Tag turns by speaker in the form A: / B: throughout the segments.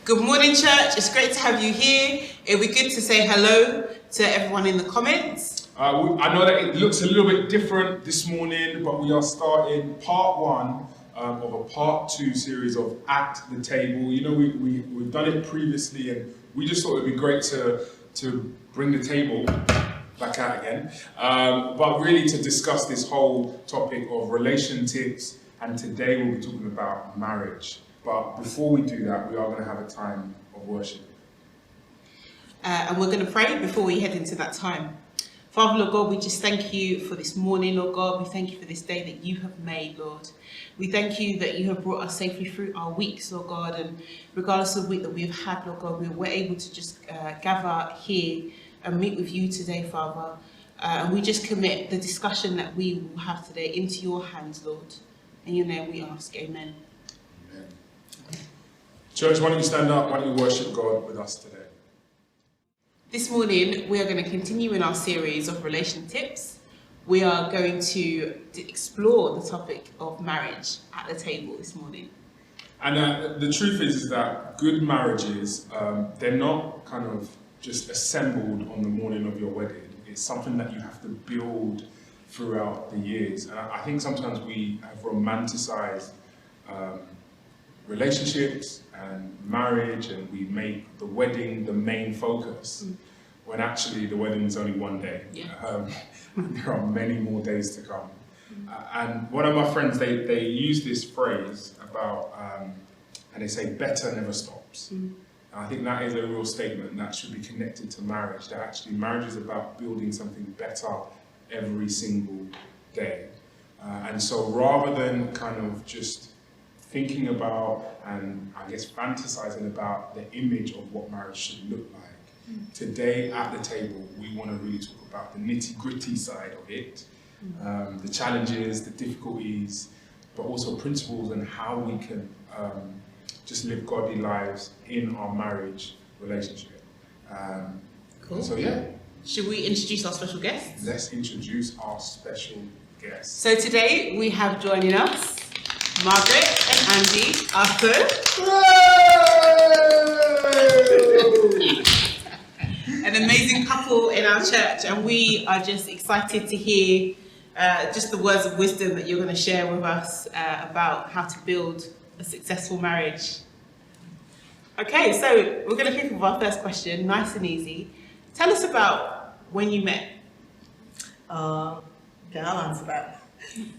A: Good morning, church. It's great to have you here. It'll be good to say hello to everyone in the comments.
B: I know that it looks a little bit different this morning, but we are starting part one of a part two series of At the Table. You know, we've done it previously, and we just thought it'd be great to bring the table back out again, but really to discuss this whole topic of relation tips, and today we'll be talking about marriage. But before we do that, we are going to have a time of worship.
A: And we're going to pray before we head into that time. Father, Lord God, we just thank you for this morning, Lord God. We thank you for this day that you have made, Lord. We thank you that you have brought us safely through our weeks, Lord God. And regardless of the week that we have had, Lord God, we're able to just gather here and meet with you today, Father. And we just commit the discussion that we will have today into your hands, Lord. In your name we ask, amen.
B: Amen. Church, why don't you stand up? Why don't you worship God with us today?
A: This morning, we are going to continue in our series of relation tips. We are going to explore the topic of marriage at the table this morning.
B: And the truth is that good marriages, they're not kind of just assembled on the morning of your wedding. It's something that you have to build throughout the years. And I think sometimes we have romanticized relationships and marriage, and we make the wedding the main focus, when actually the wedding is only one day. Yeah. There are many more days to come. And one of my friends, they use this phrase about, and they say, better never stops. And I think that is a real statement that should be connected to marriage, that actually marriage is about building something better every single day. And so rather than kind of just thinking about and I guess fantasizing about the image of what marriage should look like, today at the table we want to really talk about the nitty-gritty side of it, the challenges, the difficulties, but also principles and how we can just live godly lives in our marriage relationship.
A: Cool.
B: So yeah.
A: Should we introduce our special guests?
B: Let's introduce our special guests.
A: So today we have joining us Margaret and Andy, an amazing couple in our church, and we are just excited to hear just the words of wisdom that you're going to share with us about how to build a successful marriage. Okay, so we're going to kick off our first question, nice and easy. Tell us about when you met.
C: Okay, I'll answer that.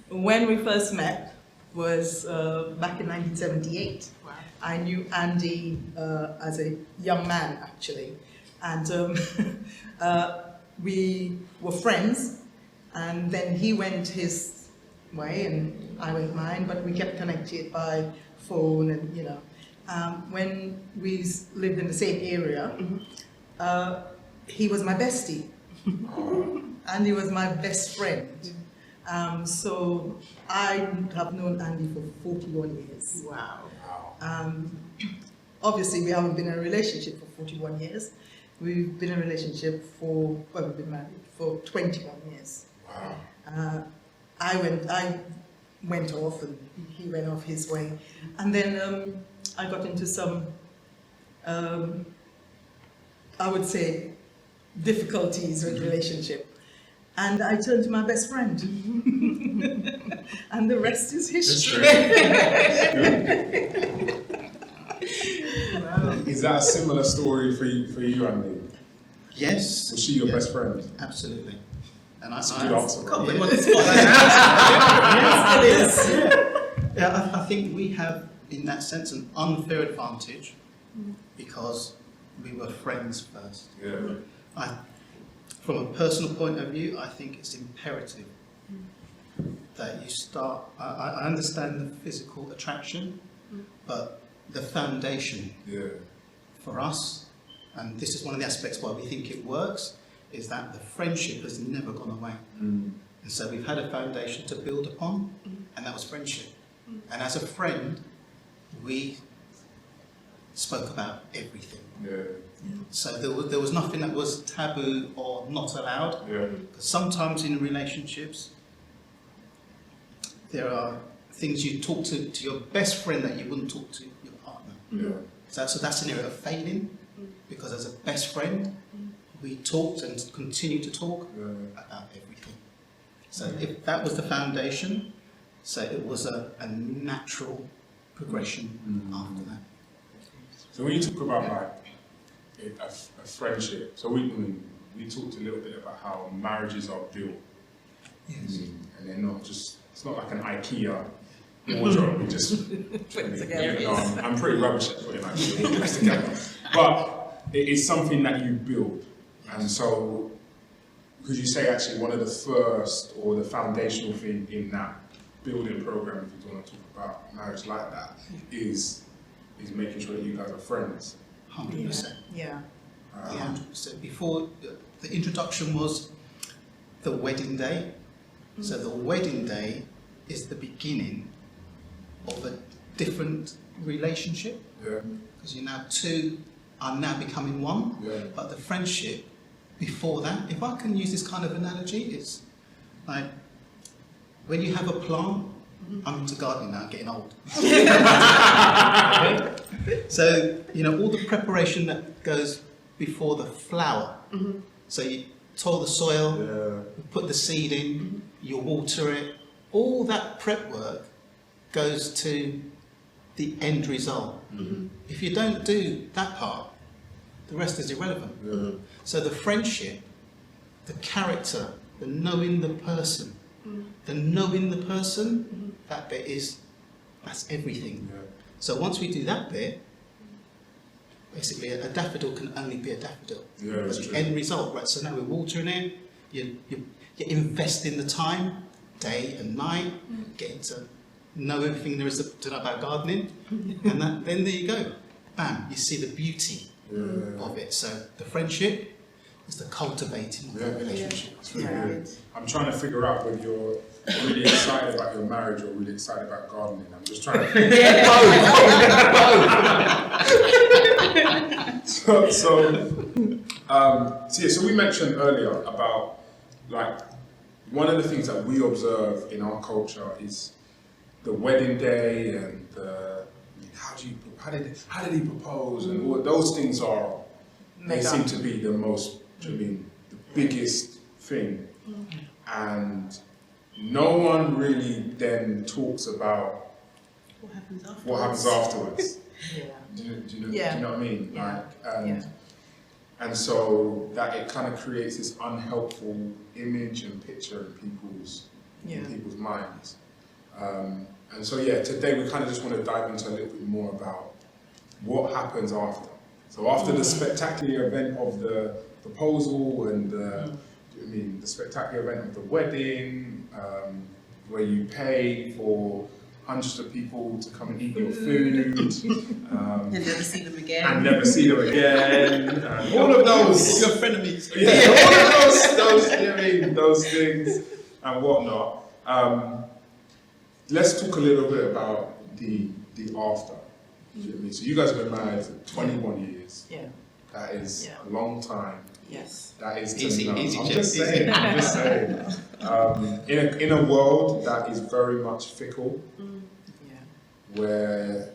C: When we first met was back in 1978.
A: Wow.
C: I knew Andy as a young man, actually. And we were friends, and then he went his way and I went mine, but we kept connected by phone and, you know. When we lived in the same area, he was my bestie. Andy was my best friend. So I have known Andy for 41 years.
A: Wow.
C: Obviously, we haven't been in a relationship for 41 years. We've been in a relationship we've been married for 21 years.
B: Wow.
C: I went off and he went off his way. And then I got into some, I would say, difficulties with relationship. And I turned to my best friend. And the rest is history.
B: Wow. Is that a similar story for you, Andy?
D: Yes.
B: Was she your best friend?
D: Absolutely. And
B: That's a good answer.
A: Can't
B: Right?
A: put him on the spot.
C: Yes, it is.
D: Yeah, I think we have, in that sense, an unfair advantage because we were friends first.
B: Yeah.
D: From a personal point of view, I think it's imperative that you start. I understand the physical attraction, but the foundation for us, and this is one of the aspects why we think it works, is that the friendship has never gone away. And so we've had a foundation to build upon, and that was friendship. And as a friend, we spoke about everything.
B: Yeah.
D: So there was nothing that was taboo or not allowed.
B: Yeah.
D: Because sometimes in relationships, there are things you talk to your best friend that you wouldn't talk to your partner.
B: Yeah.
D: So that's an area of failing, because as a best friend, we talked and continue to talk about everything. So if that was the foundation, so it was a natural progression after that.
B: So when you talk about like a friendship, so we talked a little bit about how marriages are built.
C: Yes.
B: And they're not just, it's not like an IKEA wardrobe, we just
C: Put it together.
B: I'm pretty rubbish at putting IKEA wardrobes together. But it is something that you build. And so, could you say actually one of the first or the foundational thing in that building program, if you want to talk about marriage like that, is making sure that you guys are friends?
D: 100%.
C: Yeah.
D: 100%. Before, the introduction was the wedding day. So the wedding day is the beginning of a different relationship.
B: Yeah.
D: Because you now two are now becoming one.
B: Yeah.
D: But the friendship before that, if I can use this kind of analogy, it's like when you have a plant. I'm into gardening now, getting old. So, you know, all the preparation that goes before the flower. So you till the soil, you put the seed in, you water it. All that prep work goes to the end result. If you don't do that part, the rest is irrelevant. So the friendship, the character, the knowing the person, that bit that's everything. So once we do that bit, basically a daffodil can only be a daffodil. But the end result, right? So now we're watering it, you invest in the time, day and night, getting to know everything there is to know about gardening, and then there you go, bam, you see the beauty of it. So the friendship is the cultivating of the relationship.
B: It's really good. I'm trying to figure out whether you're really excited about your marriage or really excited about gardening. I'm just trying to figure both. So we mentioned earlier about like one of the things that we observe in our culture is the wedding day and how did he propose and all those things they seem to be the most, the biggest thing, and no one really then talks about what happens afterwards. Do you know what I mean? And so that it kind of creates this unhelpful image and picture in people's minds. And so today we kind of just want to dive into a little bit more about what happens after. So after the spectacular event of the proposal and the spectacular event of the wedding, where you pay for hundreds of people to come and eat your food,
A: and never see them again.
B: And all of those,
D: your frenemies.
B: All of those things and whatnot. Let's talk a little bit about the after. So you guys have been married for 21 years.
C: Yeah.
B: That is a long time.
C: Yes.
B: That is
D: Easy,
B: I'm
D: Jeff,
B: just saying. In a world that is very much fickle, where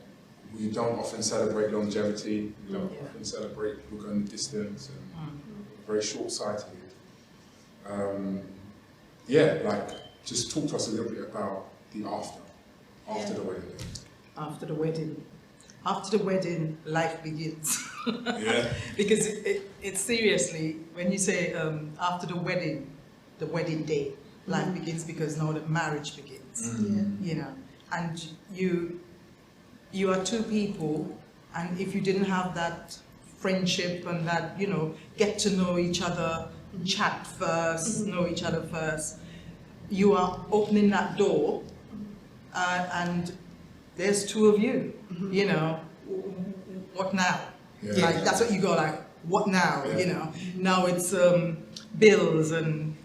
B: we don't often celebrate longevity, we don't often celebrate people going the distance, and very short-sighted. Just talk to us a little bit about the after the wedding.
C: After the wedding, life begins.
B: Yeah.
C: Because it's seriously, when you say after the wedding day, life begins, because now the marriage begins. You know, and you are two people, and if you didn't have that friendship and that, get to know each other, chat first, know each other first, you are opening that door, and there's two of you, what now? Like, that's what you go like, what now? Now it's bills and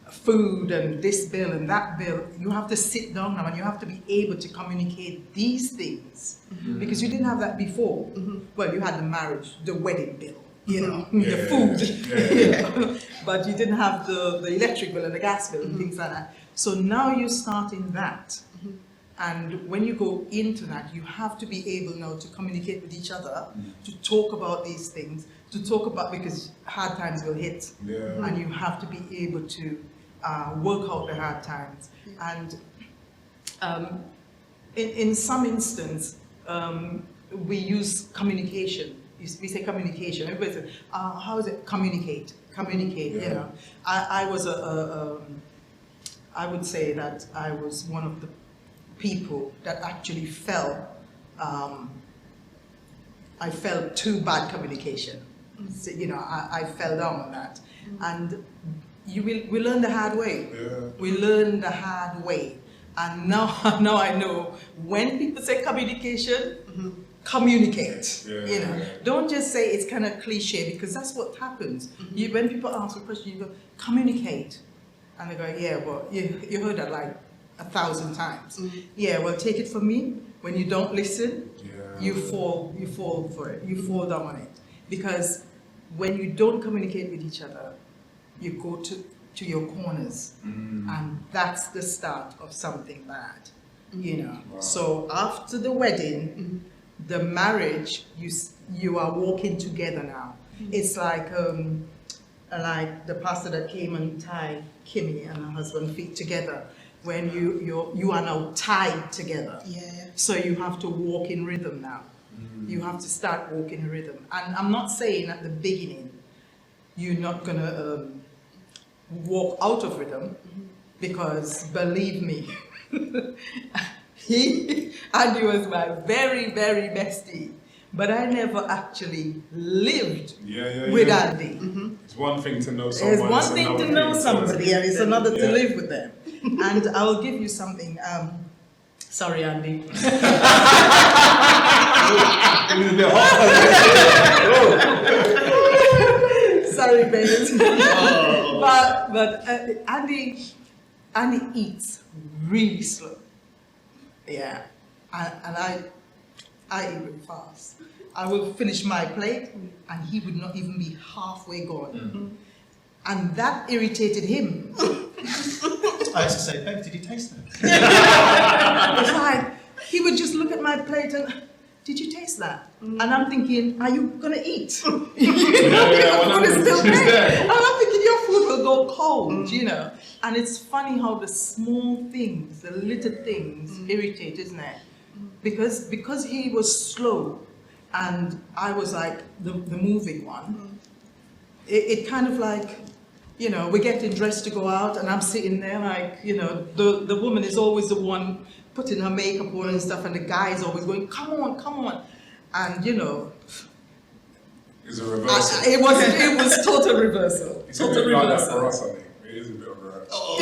C: food and this bill and that bill. You have to sit down now and you have to be able to communicate these things, because you didn't have that before. Well, you had the marriage, the wedding bill, the food, but you didn't have the electric bill and the gas bill and things like that. So now you're starting that. And when you go into that, you have to be able now to communicate with each other, to talk about these things, because hard times will hit, and you have to be able to work out the hard times. And in some instance, we use communication. We say communication. Everybody says, how is it? Communicate. You know. I was I would say that I was one of the people that actually felt I felt too bad communication. So, you know, I fell down on that, and we learn the hard way. We learn the hard way, and now I know when people say communication, communicate. You know, don't just say it's kind of cliche, because that's what happens. When people ask a question, you go communicate, and they go, yeah, well, you heard that like 1,000 times. Yeah, well, take it from me. When you don't listen, you fall for it. You fall down on it, because when you don't communicate with each other, you go to your corners, and that's the start of something bad. You know.
B: Wow.
C: So after the wedding, the marriage, you are walking together now. It's like the pastor that came and tied Kimmy and her husband feet together. When you are now tied together. So you have to walk in rhythm now. You have to start walking in rhythm. And I'm not saying at the beginning you're not gonna walk out of rhythm, because believe me, Andy was my very, very bestie, but I never actually lived with Andy.
B: It's one thing to know someone.
C: It's one thing to know somebody, and it's another to live with them. And I'll give you something. Sorry, Andy. Sorry, babes. But Andy eats really slow. Yeah, and I eat really fast. I will finish my plate, and he would not even be halfway gone. And that irritated him.
D: I used to say, babe, did you taste that?
C: It's like, he would just look at my plate and, did you taste that? And I'm thinking, are you gonna eat? The food is still there. And I'm thinking, your food will go cold, you know. And it's funny how the small things, the little things irritate, isn't it? Because he was slow and I was like the moving one, it kind of like, you know, we're getting dressed to go out and I'm sitting there like, you know, the woman is always the one putting her makeup on and stuff, and the guy is always going, come on. And, you know,
B: it's a reversal.
C: It was total reversal.
B: It's a bit like that for us, I think. It is a bit of a reversal.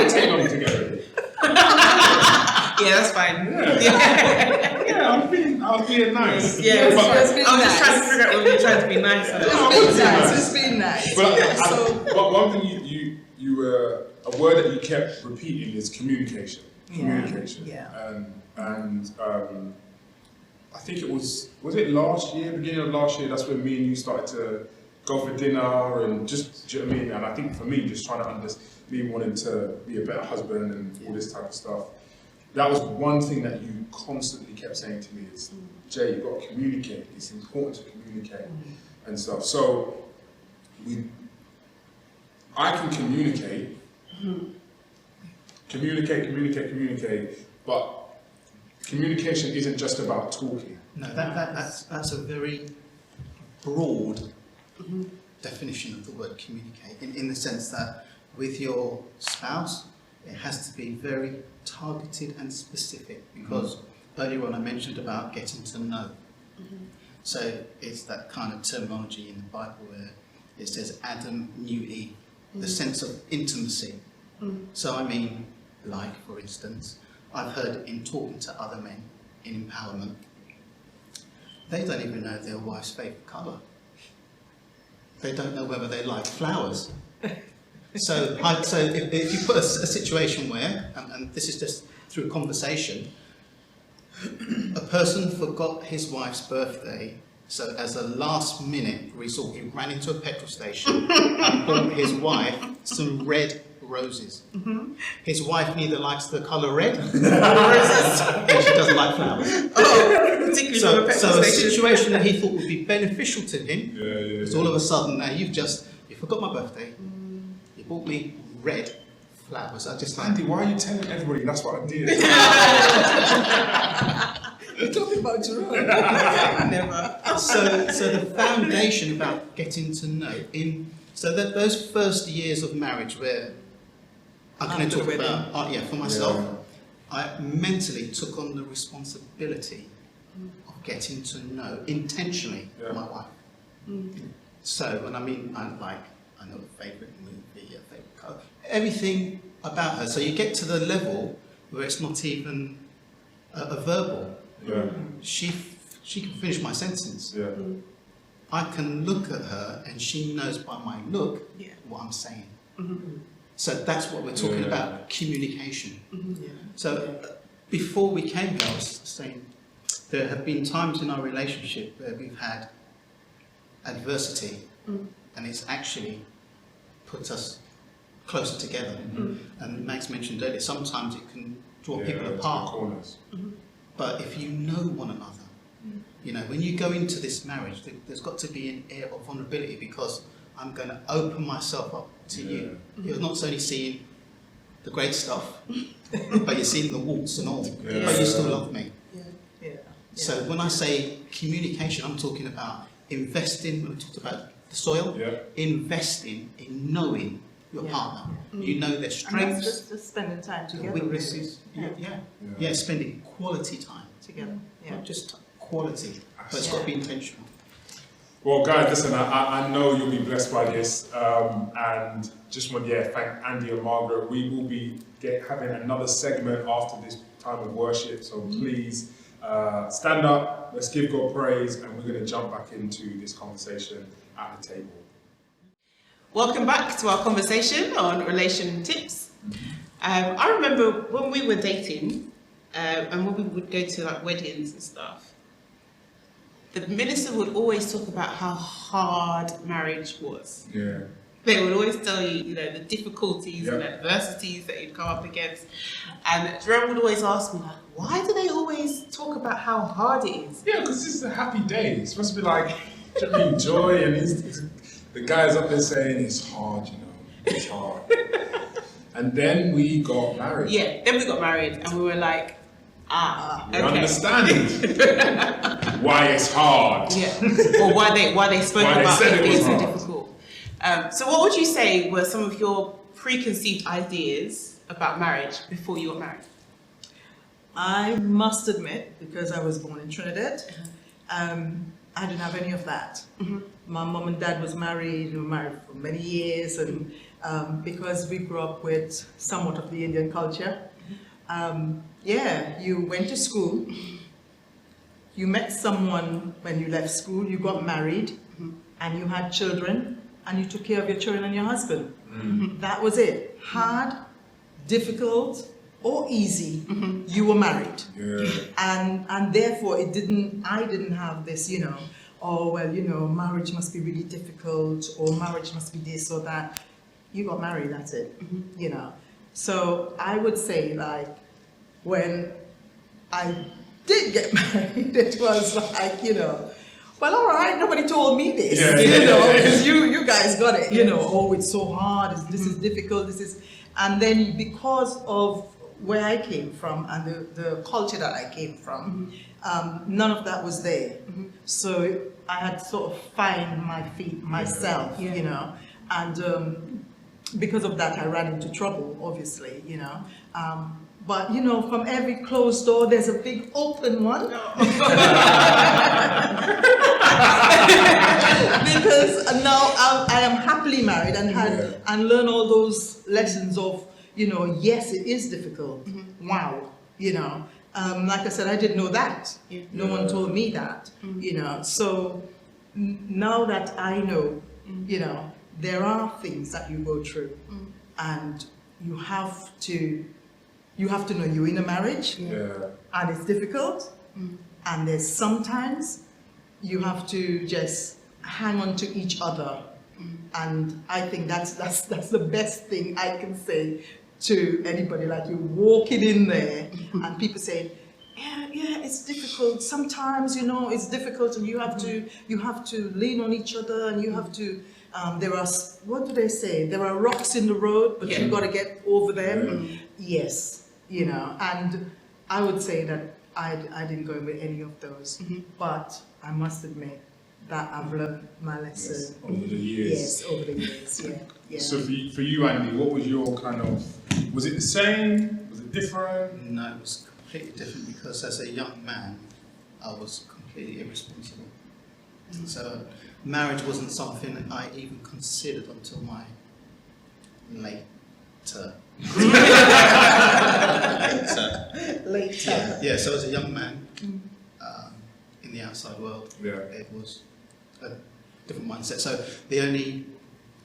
B: Take them together.
A: Yeah, that's fine.
B: Yeah, I was being nice.
A: Yeah,
C: It's
A: I was
C: been
A: just
C: nice.
A: trying to figure out whether you're trying to be nice or not.
C: It's been nice.
B: But one thing you a word that you kept repeating is communication. Communication.
C: Yeah.
B: And I think it was it last year, beginning of last year, that's when me and you started to go for dinner and just, do you know what I mean? And I think for me, just trying to understand, me wanting to be a better husband and all this type of stuff, that was one thing that you constantly kept saying to me is, Jay, you've got to communicate. It's important to communicate and stuff. So I can communicate, but communication isn't just about talking.
D: No, that's a very broad definition of the word communicate, in the sense that with your spouse, it has to be very targeted and specific, because earlier on I mentioned about getting to know. So it's that kind of terminology in the Bible where it says Adam knew Eve, the sense of intimacy. So I mean, like for instance, I've heard in talking to other men in empowerment, they don't even know their wife's favourite colour. They don't know whether they like flowers. So if you put a situation where, and this is just through conversation, a person forgot his wife's birthday, so as a last minute resort, he ran into a petrol station and bought his wife some red roses. His wife neither likes the colour red and she doesn't like flowers.
A: Particularly from a petrol
D: So a
A: station.
D: situation that he thought would be beneficial to him, is all of a sudden now you forgot my birthday, you bought me red flowers. I just like,
B: Andy, why are you telling everybody that's what I did?
C: You're talking about Jeronne.
A: Never.
D: so the foundation about getting to know so that those first years of marriage where I can
C: After
D: talk
C: the
D: about for myself, I mentally took on the responsibility of getting to know intentionally my wife. So when I know a favourite movie, a favourite colour, everything about her. So you get to the level where it's not even a verbal.
B: Yeah.
D: She can finish my sentence.
B: Yeah.
D: I can look at her and she knows by my look what I'm saying. So that's what we're talking about, communication. So before we came here, I was saying there have been times in our relationship where we've had adversity and it's actually put us closer together. And Max mentioned earlier, sometimes it can draw people apart.
B: Corners.
D: But if you know one another, when you go into this marriage, there's got to be an air of vulnerability because I'm going to open myself up to you. You're not only seeing the great stuff, but you're seeing the warts and all, but you still love me. So when I say communication, I'm talking about investing, when we talked about the soil, investing in knowing your partner. You know their strengths,
C: And that's just spending time
D: the
C: together.
D: weaknesses. Spending quality time.
C: Together.
D: Not just quality, but it's got to be intentional.
B: Well, guys, listen, I know you'll be blessed by this, and just want to thank Andy and Margaret. We will be having another segment after this time of worship, so please stand up, let's give God praise, and we're going to jump back into this conversation at the table.
A: Welcome back to our conversation on RelationTips. I remember when we were dating, and when we would go to like weddings and stuff, the minister would always talk about how hard marriage was.
B: Yeah.
A: They would always tell you, the difficulties and adversities that you'd come up against. And Jeronne would always ask me, like, why do they always talk about how hard it is?
B: Yeah, because this is a happy day. It's supposed to be like joy, and the guy's up there saying it's hard, it's hard. And then we got married.
A: Yeah, then we got married and we were like,
B: we understand why it's hard.
A: Yeah, or why they spoke about it being so
B: hard.
A: difficult. So what would you say were some of your preconceived ideas about marriage before you got married?
C: I must admit, because I was born in Trinidad, I didn't have any of that. My mom and dad was married, we were married for many years, and because we grew up with somewhat of the Indian culture, you went to school, you met someone when you left school, you got married, and you had children, and you took care of your children and your husband. That was it. Hard, difficult, or easy, you were married. And therefore I didn't have this, marriage must be really difficult, or marriage must be this or that. You got married, that's it, So I would say, like, when I did get married, it was like, well, all right, nobody told me this, because you guys got it, oh, it's so hard, this is difficult, and then because of where I came from and the culture that I came from, none of that was there. So I had to sort of find my feet myself, and because of that I ran into trouble, obviously, but from every closed door there's a big open one. Because now I am happily married and learn all those lessons of, yes, it is difficult. Wow, like I said, I didn't know that. No one told me that. So now that I know, there are things that you go through, and you have to know you're in a marriage, and it's difficult, and there's sometimes you have to just hang on to each other And I think that's the best thing I can say to anybody. Like, you're walking in there and people say, yeah, it's difficult. Sometimes, it's difficult, and you have to lean on each other, and you have to, there are, what do they say? There are rocks in the road, but you've got to get over them. Yes, and I would say that I didn't go with any of those, but I must admit that I've learned my lesson.
B: Yes, over the years.
C: Yes, over the years, yeah.
B: So for you, Andy, what was your kind of, was it the same? Was it different?
D: No, it was completely different, because as a young man, I was completely irresponsible. So marriage wasn't something that I even considered until my later.
C: Later.
D: Yeah, so as a young man, in the outside world,
B: Yeah.
D: it was a different mindset. So the only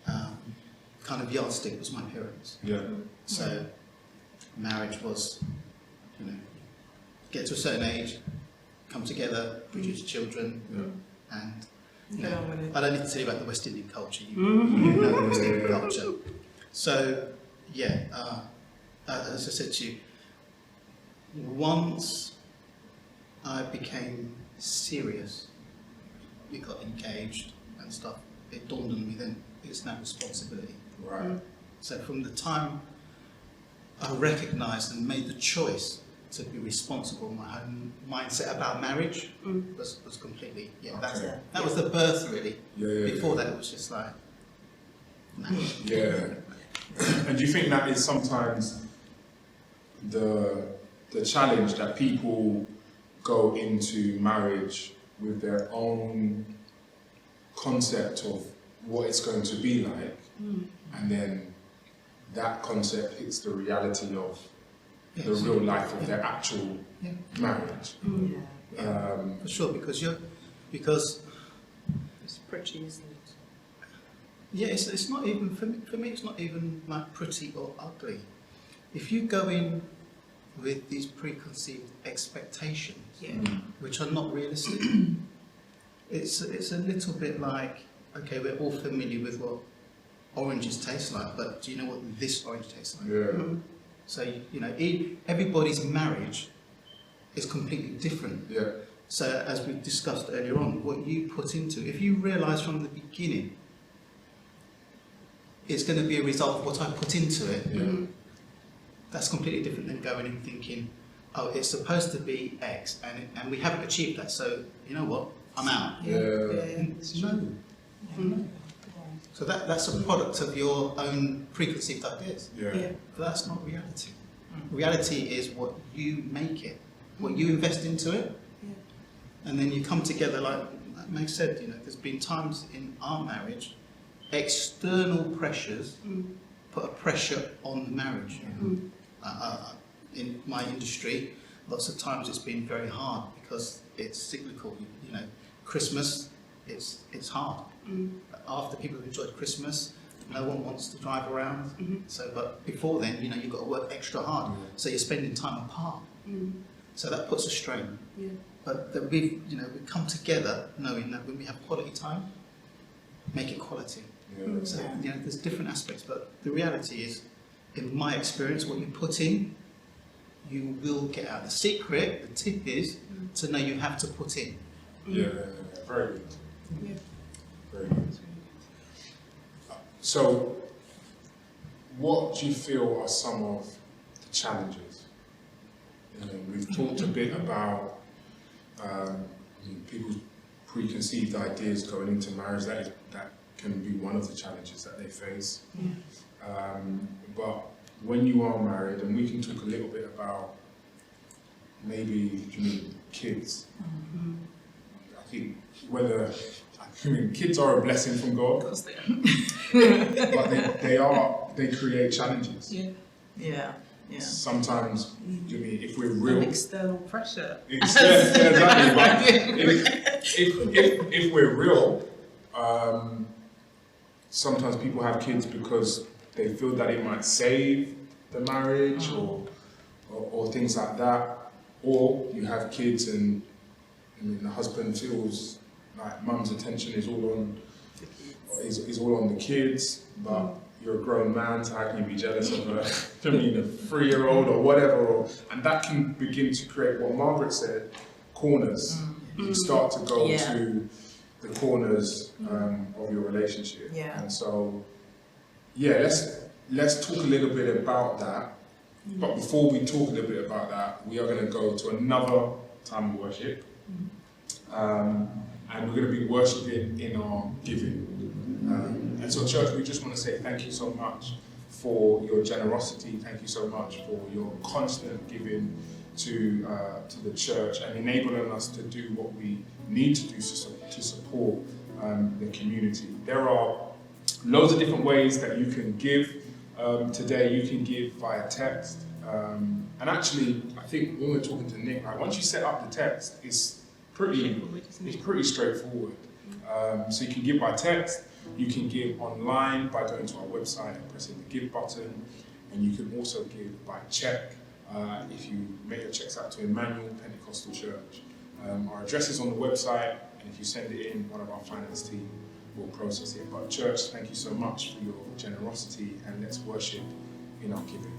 D: kind of yardstick was my parents.
B: Yeah.
D: So marriage was, get to a certain age, come together, produce children, and I don't need to tell you about the West Indian culture. You know the West Indian culture. So as I said to you, once I became serious, we got engaged and stuff, it dawned on me then it's now responsibility.
B: Right.
D: So from the time I recognised and made the choice to be responsible, my own mindset about marriage was completely, that was the birth really.
B: Yeah.
D: Before that it was just like, no.
B: Yeah. And do you think that is sometimes the challenge, that people go into marriage with their own concept of what it's going to be like, and then that concept hits the reality of the real life of their actual marriage?
D: For sure, because
A: It's pretty, isn't it?
D: yeah, it's not even for me. It's not even like pretty or ugly. If you go in with these preconceived expectations, which are not realistic, it's a little bit like, okay, we're all familiar with what oranges taste like, but do you know what this orange tastes like?
B: Yeah.
D: So everybody's marriage is completely different.
B: Yeah.
D: So as we discussed earlier on, what you put into, if you realise from the beginning it's going to be a result of what I put into it, that's completely different than going and thinking, oh, it's supposed to be X, and we haven't achieved that, so you know what, I'm out. No. So that's a product of your own preconceived ideas.
B: Yeah.
D: But that's not reality. Reality is what you make it, what you invest into it, and then you come together. Like Meg said, there's been times in our marriage, external pressures put a pressure on the marriage. In my industry, lots of times it's been very hard because it's cyclical. Christmas, it's hard. After people have enjoyed Christmas, no one wants to drive around. So, but before then, you've got to work extra hard. So you're spending time apart. So that puts a strain. But that we come together knowing that when we have quality time, make it quality. So there's different aspects, but the reality is, in my experience, what you put in, you will get out. The secret, the tip is to know you have to put in.
B: Yeah, very good. Very good. So, what do you feel are some of the challenges? We've talked a bit about people's preconceived ideas going into marriage. That can be one of the challenges that they face. But when you are married, and we can talk a little bit about maybe kids. I think kids are a blessing from God.
A: Of course they are.
B: But they create challenges.
C: Yeah.
B: Sometimes, if we're real,
A: external pressure.
B: Exactly. But if we're real, sometimes people have kids because they feel that it might save the marriage or things like that. Or you have kids and the husband feels like mum's attention is all on is all on the kids, but you're a grown man, so how can you be jealous of a 3-year-old or whatever? And that can begin to create what Margaret said, corners. You start to go to the corners of your relationship.
C: Yeah.
B: And so, let's talk a little bit about that. But before we talk a little bit about that, we are going to go to another time of worship. And we're going to be worshiping in our giving. And so, church, we just want to say thank you so much for your generosity. Thank you so much for your constant giving to the church and enabling us to do what we need to do to support the community. There are loads of different ways that you can give. Today, you can give via text. And actually, I think when we were talking to Nick, once you set up the text, it's pretty straightforward. So you can give by text, you can give online by going to our website and pressing the give button, and you can also give by check if you make your checks out to Emmanuel Pentecostal Church. Our address is on the website, and if you send it in, one of our finance team will process it. But church, thank you so much for your generosity, and let's worship in our giving.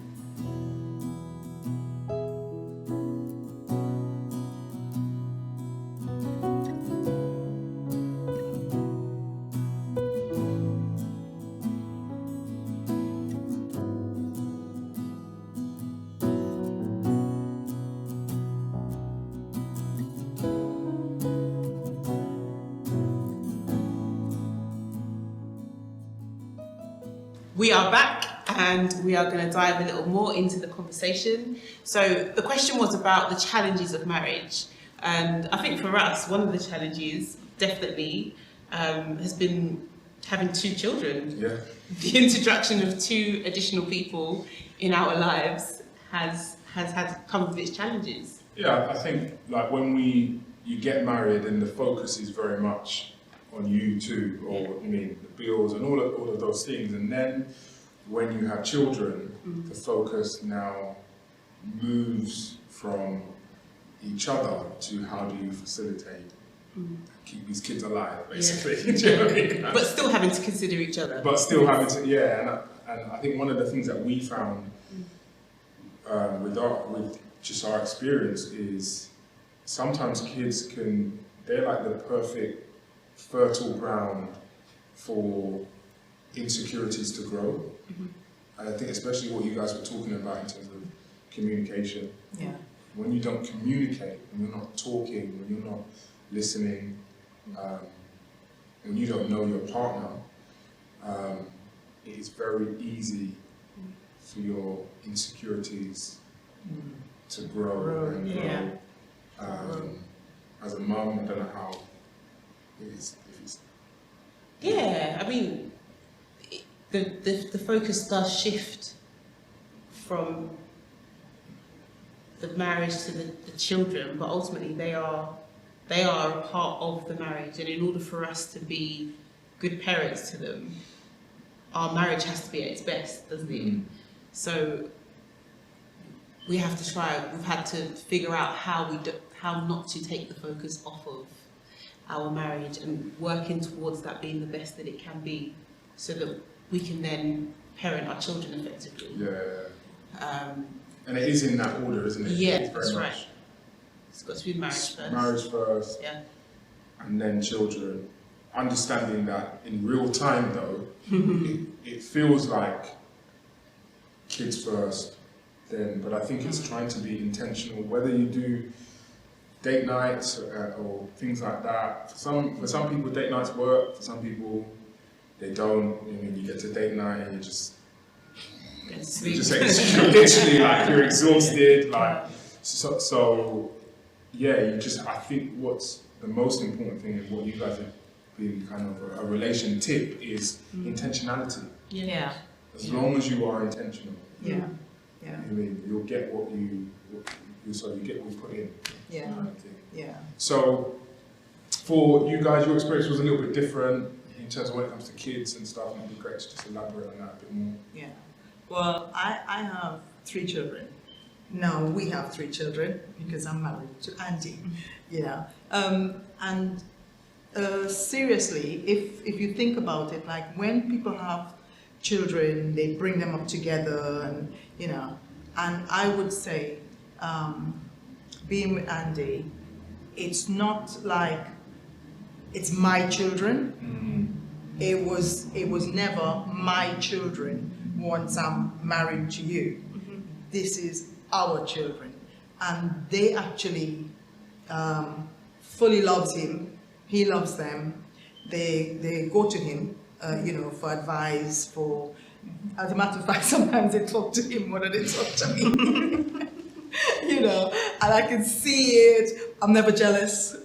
A: We are back and we are going to dive a little more into the conversation. So the question was about the challenges of marriage. And I think for us, one of the challenges definitely has been having 2 children.
B: Yeah.
A: The introduction of 2 additional people in our lives has had come with its challenges.
B: Yeah, I think like when you get married and the focus is very much on you too, or the bills and all of those things, and then when you have children, the focus now moves from each other to how do you facilitate keep these kids alive, basically. Do you know what I mean?
A: But still having to consider each other.
B: But still having to, and I think one of the things that we found with just our experience is sometimes kids they're like the perfect fertile ground for insecurities to grow. And I think especially what you guys were talking about in terms of communication.
C: Yeah.
B: When you don't communicate, when you're not talking, when you're not listening, when you don't know your partner, it is very easy for your insecurities to grow and grow. As a mum, I don't know how it is.
A: Yeah, I mean, the focus does shift from the marriage to the children, but ultimately they are a part of the marriage, and in order for us to be good parents to them, our marriage has to be at its best, doesn't it? So we've had to figure out how not to take the focus off of our marriage and working towards that being the best that it can be, so that we can then parent our children effectively.
B: And it is in that order, isn't it?
A: Yeah, that's right. It's got to be marriage first.
B: Marriage first.
A: Yeah.
B: And then children. Understanding that in real time, though, it feels like kids first, then. But I think it's trying to be intentional. Whether you do date nights or things like that. For some people, date nights work. For some people, they don't. I mean, you get to date night and you just literally like you're exhausted. Like so, yeah. I think what's the most important thing and what you guys have been kind of a relation tip is intentionality.
C: Yeah.
B: As long as you are intentional.
C: Yeah. Yeah.
B: I mean, you'll get what you get what you put in.
C: Yeah.
B: Kind of thing.
C: Yeah.
B: So, for you guys, your experience was a little bit different in terms of when it comes to kids and stuff. And it'd be great to just elaborate on that a bit more.
C: Yeah. Well, I have 3 children. No, we have 3 children because I'm married to Andy. Yeah. And seriously, if you think about it, like when people have children, they bring them up together, and and I would say, being with Andy, it's not like it's my children. It was never my children once I'm married to you. This is our children, and they actually fully loves him. He loves them. They go to him, for advice. As a matter of fact, sometimes they talk to him more than they talk to me. And I can see it. I'm never jealous,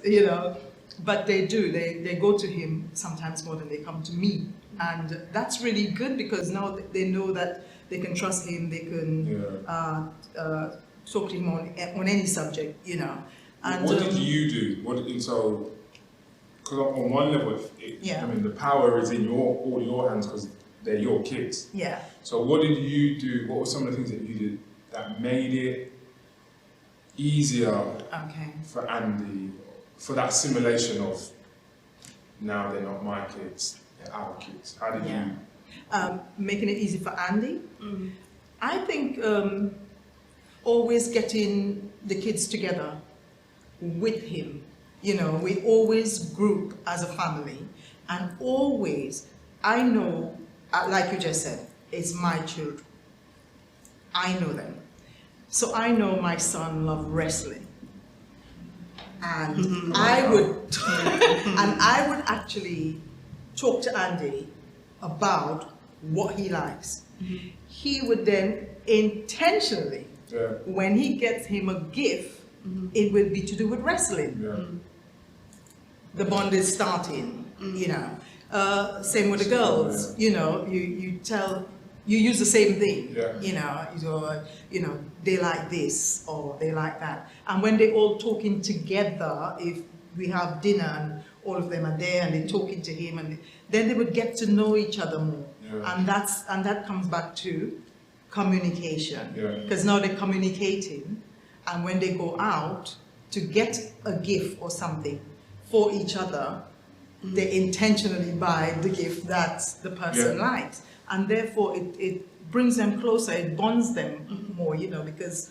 C: but they do. They go to him sometimes more than they come to me, and that's really good because now they know that they can trust him. They can talk to him on any subject, And
B: what did you do? So, because on one level, I mean, the power is in all your hands because they're your kids.
C: Yeah.
B: So what did you do? What were some of the things that you did that made it easier for Andy, for that assimilation of now they're not my kids, they're our kids? How did you?
C: Making it easy for Andy. I think always getting the kids together with him. We always group as a family, and always, I know, like you just said, it's my children. I know them. So I know my son loves wrestling. And I would actually talk to Andy about what he likes. He would then intentionally, when he gets him a gift, it will be to do with wrestling. The bond is starting, Same with the girls, you use the same thing, they like this or they like that. And when they're all talking together, if we have dinner and all of them are there and they're talking to him, and then they would get to know each other more. And that comes back to communication, because now they're communicating, and when they go out to get a gift or something for each other, they intentionally buy the gift that the person likes, and therefore it brings them closer, it bonds them more, because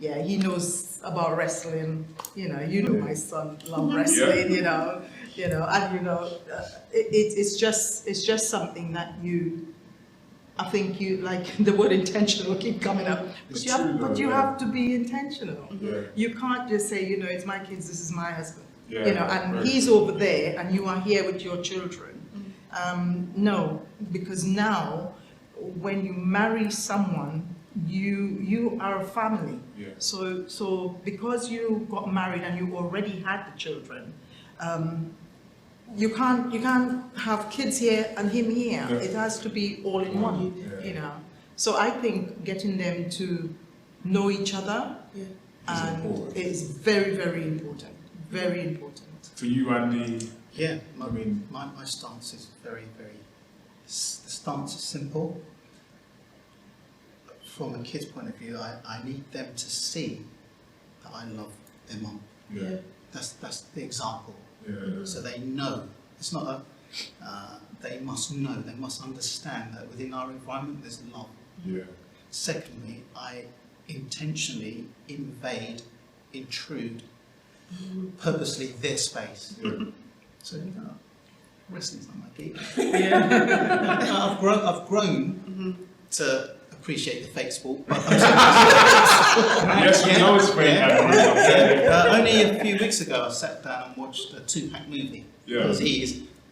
C: he knows about wrestling, my son loves wrestling, it's just something that I think like the word intentional keep coming up, but you have to be intentional. You can't just say, it's my kids, this is my husband, and he's over there and you are here with your children. No, because now when you marry someone, you are a family. So because you got married and you already had the children, you can't have kids here and him here. It has to be all in one, So I think getting them to know each other is very, very important. Very important.
B: For you, Andy?
D: Yeah, my stance is very, very. The stance is simple. From a kid's point of view, I need them to see that I love their mum. That's the example. So they know. It's not they must know. They must understand that within our environment there's love. Secondly, I intentionally intrude, purposely their space. So wrestling's not my gig. I've grown to appreciate the fake sport. But
B: yes, we know it's fake.
D: Only a few weeks ago, I sat down and watched a Tupac movie. Because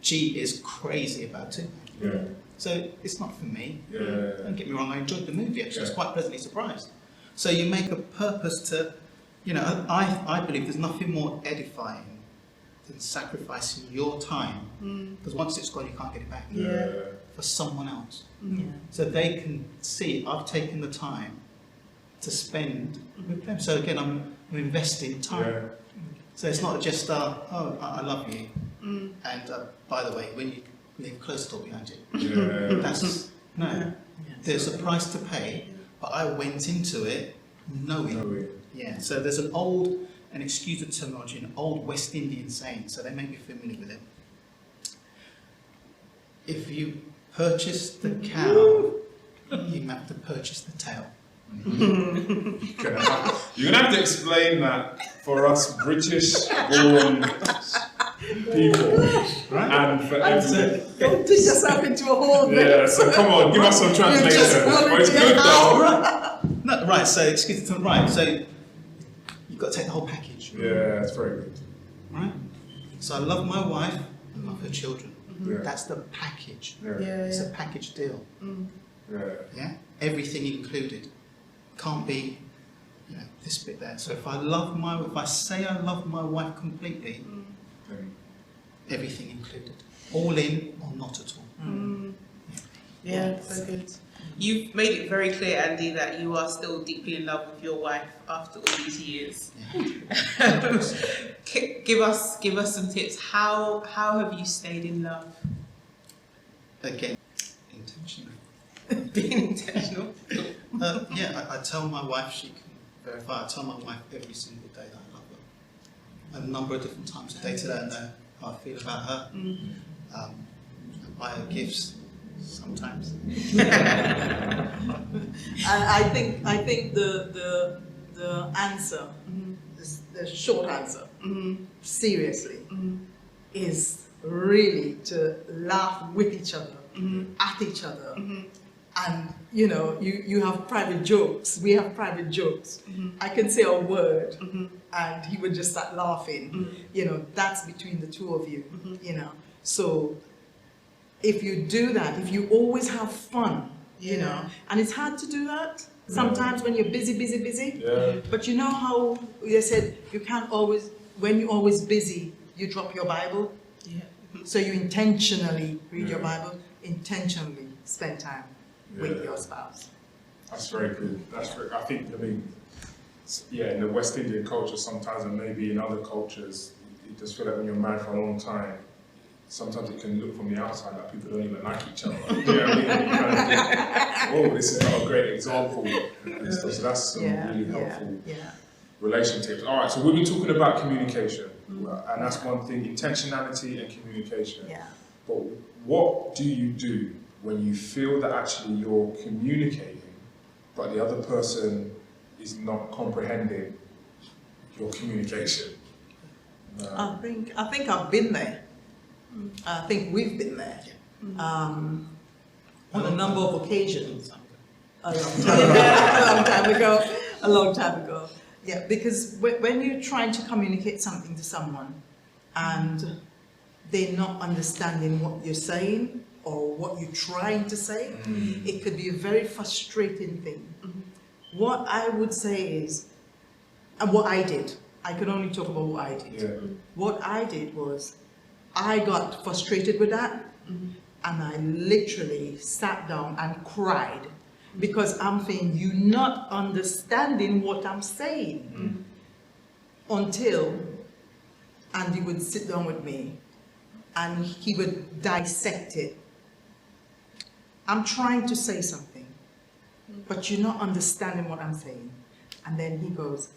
D: she is crazy about Tupac. So it's not for me. Don't get me wrong, I enjoyed the movie. Actually, I was quite pleasantly surprised. So you make a purpose to, I believe there's nothing more edifying than sacrificing your time, because once it's gone, you can't get it back, for someone else. So they can see I've taken the time to spend with them. So again, I'm investing time. So it's not just, I love you, and by the way, when you live close, talk behind you. That's, no. There's a price to pay, but I went into it knowing. So there's an old and excuse the terminology, an old West Indian saying, so they may be familiar with it. If you purchase the cow, you have to purchase the tail.
B: You're gonna have to explain that for us British-born people,
D: Right?
B: and for everyone.
C: Don't dig yourself into a hole.
B: Yeah, so come on, give us some translation. But it's good though.
D: No, right, so excuse the term, right, so you've got to take the whole package.
B: Yeah, it's very good.
D: Right? So I love my wife, I love her children.
B: Yeah.
D: That's the package.
B: Yeah.
D: It's a package deal.
B: Yeah.
D: Yeah? Everything included. Can't be, this bit there. So if I say I love my wife completely,
B: Then-
D: everything included. All in or not at all.
A: Yeah, so good. You've made it very clear, Andy, that you are still deeply in love with your wife after all these years.
D: Yeah.
A: Give us some tips. How have you stayed in love?
D: Again, intentional.
A: Being intentional.
D: I tell my wife, she can verify, I tell my wife every single day that I love her. A number of different times a day to let her know how I feel about her. I buy her gifts sometimes.
C: And I think the answer, the short answer, seriously, is really to laugh with each other, at each other. And you have private jokes, we have private jokes. I can say a word and he would just start laughing. That's between the two of you, So if you do that, if you always have fun, and it's hard to do that sometimes when you're busy.
B: Yeah.
C: But you know how they said you can't always, when you're always busy, you drop your Bible.
A: Yeah.
C: So you intentionally read your Bible, intentionally spend time with your spouse.
B: That's very good. I think, in the West Indian culture sometimes, and maybe in other cultures, you just feel like when you're married for a long time, sometimes it can look from the outside like people don't even like each other. You know what I mean? You kind of think, oh, this is not a great example. And stuff. So that's some really helpful relation tips. All right, so we've been talking about communication, and that's one thing, intentionality and communication.
C: Yeah.
B: But what do you do when you feel that actually you're communicating, but the other person is not comprehending your communication?
C: I think I've been there. I think we've been there on a number of occasions. A long time ago. Yeah, because when you're trying to communicate something to someone and they're not understanding what you're saying or what you're trying to say, it could be a very frustrating thing. What I would say is, and what I did, I can only talk about what I did.
B: Yeah.
C: What I did was, I got frustrated with that, and I literally sat down and cried because I'm saying, you're not understanding what I'm saying. Until Andy would sit down with me and he would dissect it. I'm trying to say something, but you're not understanding what I'm saying. And then he goes,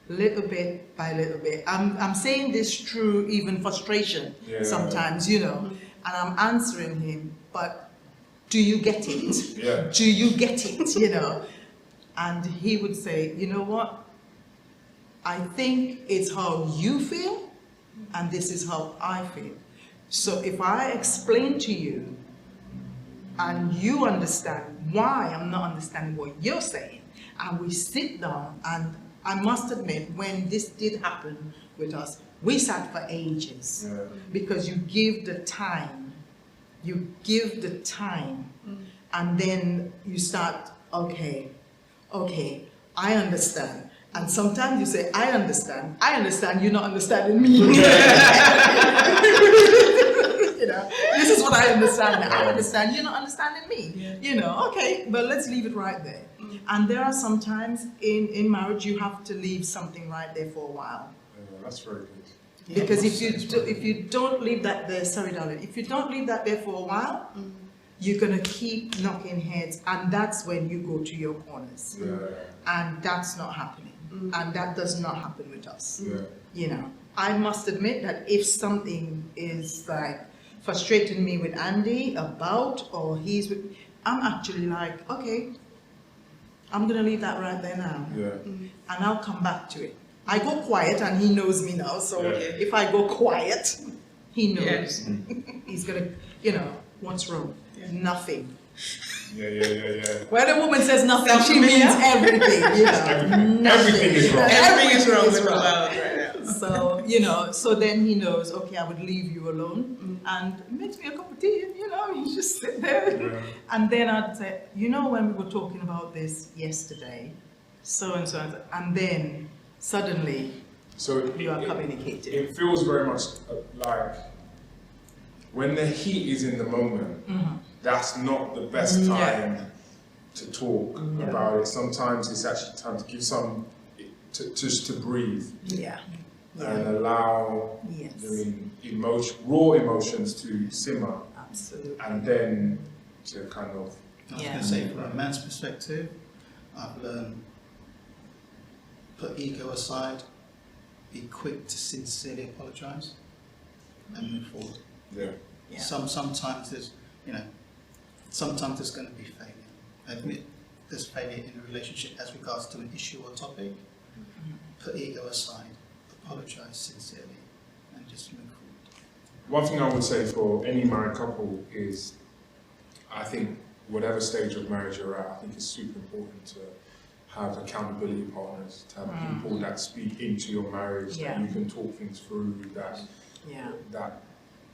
C: little bit by little bit. I'm saying this through even frustration sometimes, and I'm answering him, but do you get it?
B: Yeah.
C: Do you get it? And he would say, you know what? I think it's how you feel, and this is how I feel. So if I explain to you, and you understand why I'm not understanding what you're saying, and we sit down, and I must admit, when this did happen with us, we sat for ages because you give the time, and then you start, okay, I understand. And sometimes you say, I understand, you're not understanding me. This is what I understand. I understand, you're not understanding me. Okay, but let's leave it right there. And there are some times in marriage you have to leave something right there for a while.
B: Yeah, that's very good.
C: Because if you don't leave that there, sorry darling, if you don't leave that there for a while, you're gonna keep knocking heads, and that's when you go to your corners.
B: Yeah.
C: And that's not happening. And that does not happen with us.
B: Yeah.
C: You know, I must admit that if something is like frustrating me with Andy about, or he's with, I'm actually like, okay, I'm gonna leave that right there now,
B: Yeah.
C: and I'll come back to it. I go quiet, and he knows me now. So
B: Yeah.
C: if I go quiet, he knows.
A: Yes.
C: He's gonna, you know, what's wrong? Nothing.
B: Yeah.
C: When a woman says nothing,
A: Sound
C: she
A: familiar?
C: means everything. You know,
B: Everything.
C: nothing.
B: Everything is wrong.
A: Everything is wrong
C: Everything
A: with
C: is
A: the
C: wrong.
A: world right now.
C: So, you know, so then he knows, okay, I would leave you alone, and he makes me a cup of tea, and, you know, you just sit there.
B: Yeah.
C: And then I'd say, you know, when we were talking about this yesterday, so and so, and then suddenly
B: So
C: you are communicating.
B: it feels very much like when the heat is in the moment, that's not the best time to talk about it. Sometimes it's actually time to give some, just to breathe
C: Yeah.
B: and allow
C: Yes.
B: raw emotions to simmer,
C: Absolutely.
B: and then to kind of,
D: I was
C: Yeah.
D: going to say, from a man's perspective, I've learned put ego aside, be quick to sincerely apologise, and move forward.
B: yeah.
C: Yeah.
D: Sometimes there's, sometimes there's going to be failure. Admit there's failure in a relationship as regards to an issue or topic. Put ego aside, apologise sincerely, and just move forward.
B: One thing I would say for any married couple is, I think whatever stage of marriage you're at, I think it's super important to have accountability partners, to have people that speak into your marriage,
C: Yeah.
B: that you can talk things through, that
C: Yeah.
B: that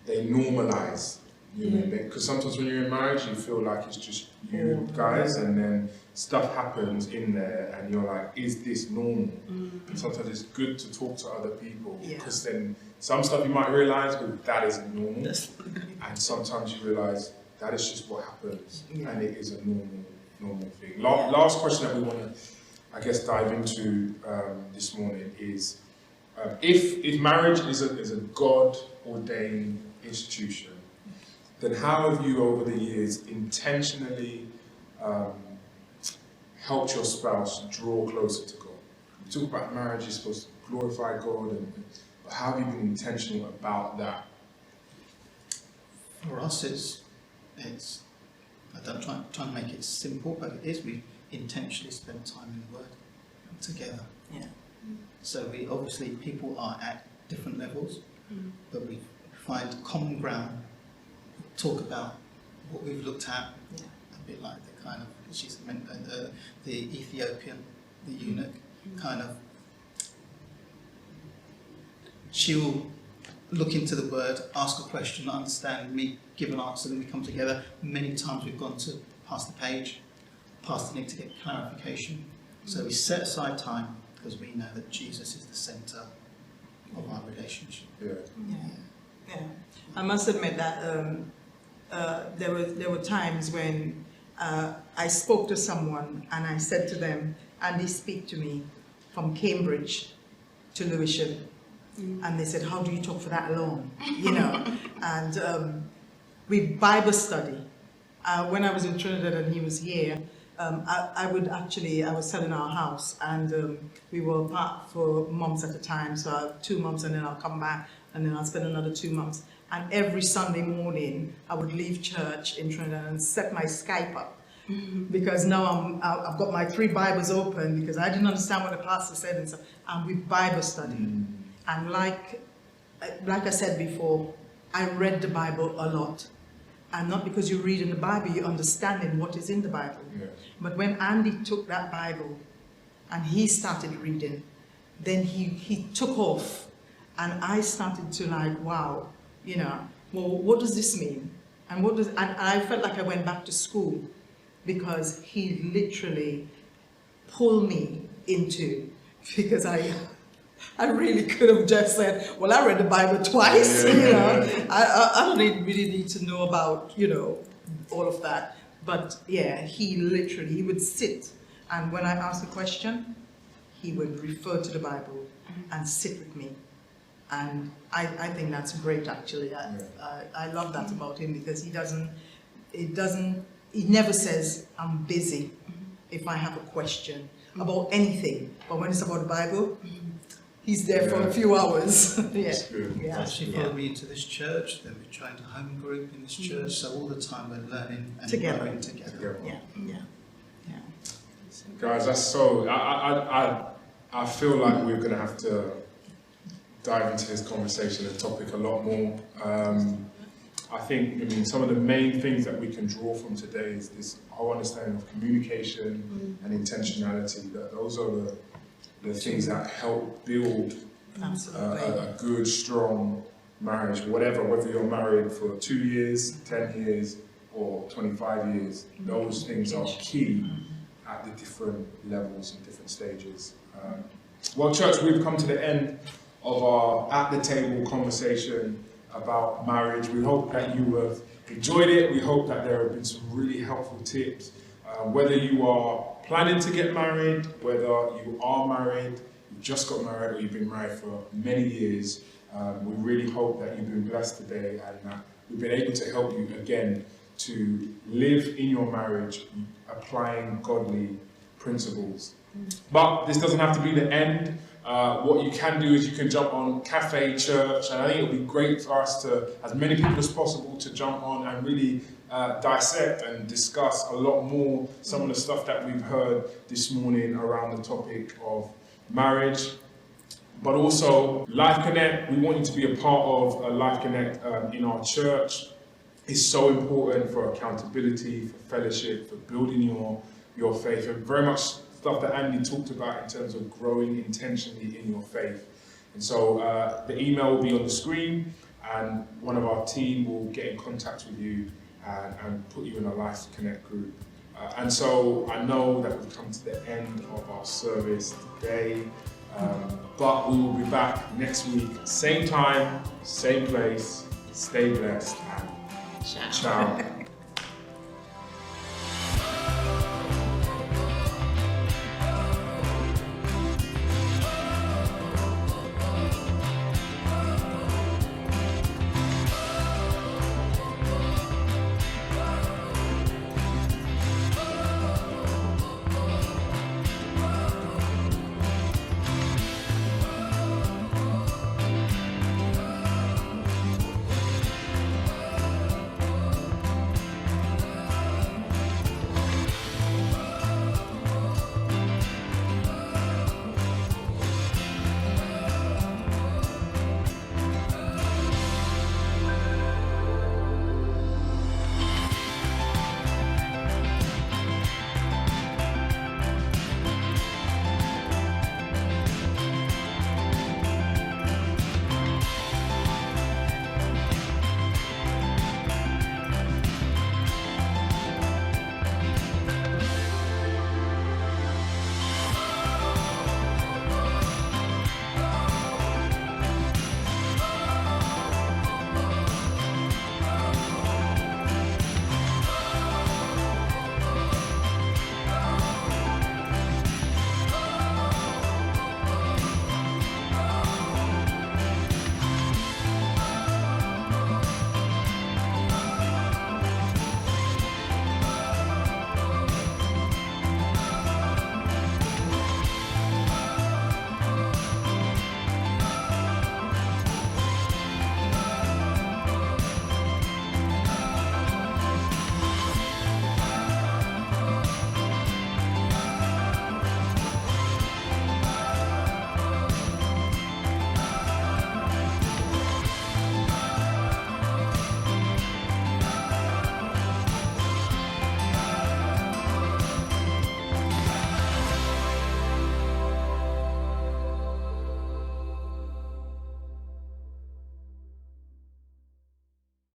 B: they normalize. Because sometimes when you're in marriage, you feel like it's just you guys, and then stuff happens in there, and you're like, is this normal? And sometimes it's good to talk to other people, because then some stuff you might realize, but that isn't normal, and sometimes you realize that is just what happens, and it is a normal thing. Last question that we want to, I guess, dive into this morning is, if marriage is a God-ordained institution, then how have you over the years intentionally helped your spouse draw closer to God? We talk about marriage is supposed to glorify God, but how have you been intentional about that?
D: For us, it's I don't try to make it simple, but it is. We intentionally spend time in the Word together.
C: Yeah.
D: So we obviously, people are at different levels, but we find common ground, talk about what we've looked at, a bit like the kind of, she's meant the Ethiopian, the eunuch, kind of, she'll look into the Word, ask a question, understand me, give an answer, then we come together. Many times we've gone to pass the page, pass the need to get clarification. So we set aside time because we know that Jesus is the centre of our relationship.
C: Yeah. I must admit that there were times when I spoke to someone and I said to them, Andy, speak to me from Cambridge to Lewisham. And they said, how do you talk for that long? And we Bible study. When I was in Trinidad and he was here, I was selling our house, and we were apart for months at a time. So I have 2 months, and then I'll come back, and then I'll spend another 2 months. And every Sunday morning, I would leave church in Trinidad and set my Skype up. Because now I've got my 3 Bibles open, because I didn't understand what the pastor said, and so and we Bible study. And like I said before, I read the Bible a lot. And not because you read in the Bible, you're understanding what is in the Bible.
B: Yeah.
C: But when Andy took that Bible and he started reading, then he took off, and I started to like, wow, well, what does this mean? And I felt like I went back to school, because he literally pulled me into, because I really could have just said, well, I read the Bible twice, I don't really need to know about, all of that. But yeah, he would sit, and when I asked a question, he would refer to the Bible and sit with me. And I think that's great, actually. I love that about him, because he never says, I'm busy, if I have a question, about anything. But when it's about the Bible, he's there for a few hours.
B: That's good.
C: Yeah.
B: That's
D: Actually,
B: good.
D: followed me into this church, then we joined a home group in this church, so all the time we're learning and
C: Together.
D: growing together.
C: Yeah.
B: Guys, that's so. I feel like we're going to have to dive into this conversation and topic a lot more. I think, some of the main things that we can draw from today is this whole understanding of communication and intentionality. That those are the things that help build a good, strong marriage. Whether you're married for 2 years, 10 years, or 25 years, those things are key at the different levels and different stages. Well, church, we've come to the end of our at the table conversation about marriage. We hope that you have enjoyed it. We hope that there have been some really helpful tips. Whether you are planning to get married, whether you are married, you just got married, or you've been married for many years, we really hope that you've been blessed today and that we've been able to help you again to live in your marriage applying godly principles. But this doesn't have to be the end. What you can do is you can jump on Cafe Church, and I think it'll be great for us to, as many people as possible, to jump on and really dissect and discuss a lot more some of the stuff that we've heard this morning around the topic of marriage. But also Life Connect, we want you to be a part of Life Connect in our church. It's so important for accountability, for fellowship, for building your faith, and very much stuff that Andy talked about in terms of growing intentionally in your faith. And so the email will be on the screen, and one of our team will get in contact with you and put you in a Life Connect group. And so I know that we've come to the end of our service today, but we will be back next week, same time, same place. Stay blessed and ciao.